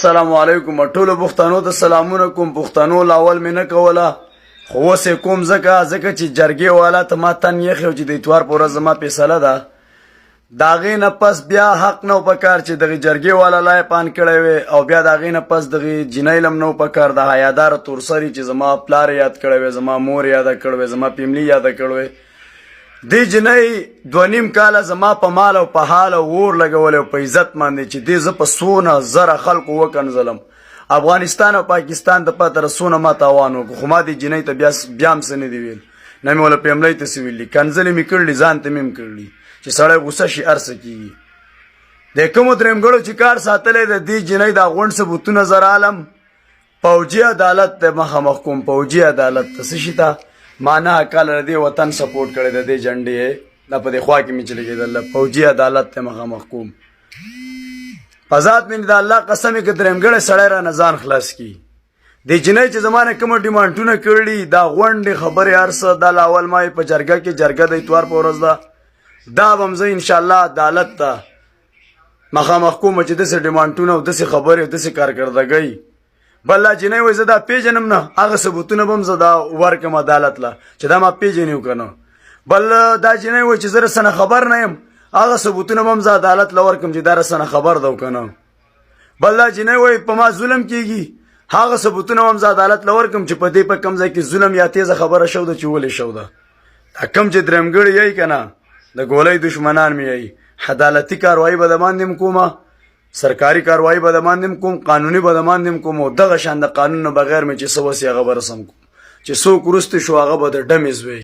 السلام علیکم ټولو پښتنو ته سلامونه کوم. پښتنو لاول مې نه کوله خو اوس یې کوم ځکه چې جرګې والا ته ما تن یخ یو چې د اتوار په ورځ زما فیصله ده. د هغې نه پس بیا حق نه و پکار چې دغې جرګې والا لای پان کړی وی او بیا د هغې نه پس دغې جینۍ لم نه و پکار د حیاداره تورسري چې زما پلار یاد کړی وی، زما مور یاده کړی وی، زما فیملي یاده کړی وی. دې جنۍ 2.5 کاله زما په مال او په حال او اور لګولی او په عزت باندې چې دې زه په څونه زره خلکو وکنځلم. افغانستان او پاکستان د پته څونه ما تاوان وکړو خو ما دې جنۍ ته بیا هم څه نه دي ویل، نه مې وله فیملۍ ته څه ویلي. کنځلې مې کړلي، ځان ته مې هم کړلي چې سړی غوسه شي هر څه کېږي. د کومو درېمګړو چې کار ساتلی د دې جنۍ دا غونډ ثبوتونه زر عالم پوجي عدالت ته مخامخ کوم. پوجي عدالت ته څه شي ته ما 9 کاله د دې وطن سپورټ کړی د دې جنډې دا په دې خوا کې مې چې لګېدل. پوجي عدالت ته مخامخ کوم. په ذات مې د الله قسم یې که درېمګړی سړی رانه ځان خلاص کړي. دې جنۍ چې زما نه کومه ډیمانډونه کړي دا غونډې خبرې هر څه دا لاول ما په جرګه کې جرګه د اتوار په ورځ ده دا به م زه انشاءالله عدالت ته مخامخ کوم چې داسې ډیمانډونه او داسې خبرې او داسې کارکردګۍ. بل لا جنۍ وایي زه دا پیژنم نه، هغه ثبوتونه به م زه دا ورکړم عدالت له چې دا ما پیژني که نه. بل دا جنۍ وایي چې زه رسنه خبر نه یم، هغه ثبوتونه به م زه عدالت له ورکړم چې دا رسنه خبر ده که نه. بل دا جنۍ وایي په ما ظلم کېږي، هغه ثبوتونه به م زه عدالت له ورکړم چې په دې په کوم ځای کې ظلم یا تیزه خبره شو ده چې ولې شو ده. دا کوم چې درېمګړي یی که نه د ګولۍ دشمنان مې یی. عدالتي کاروایي به د باندې م کومه، سرکاري کاروایی به د باندې م کوم، قانوني به د باندې م کوم او دغه شان د قانون نه بغیر مې چې څه وسي هغه به رسم کوم چې څوک وروسته شو هغه به د ډمې زوی.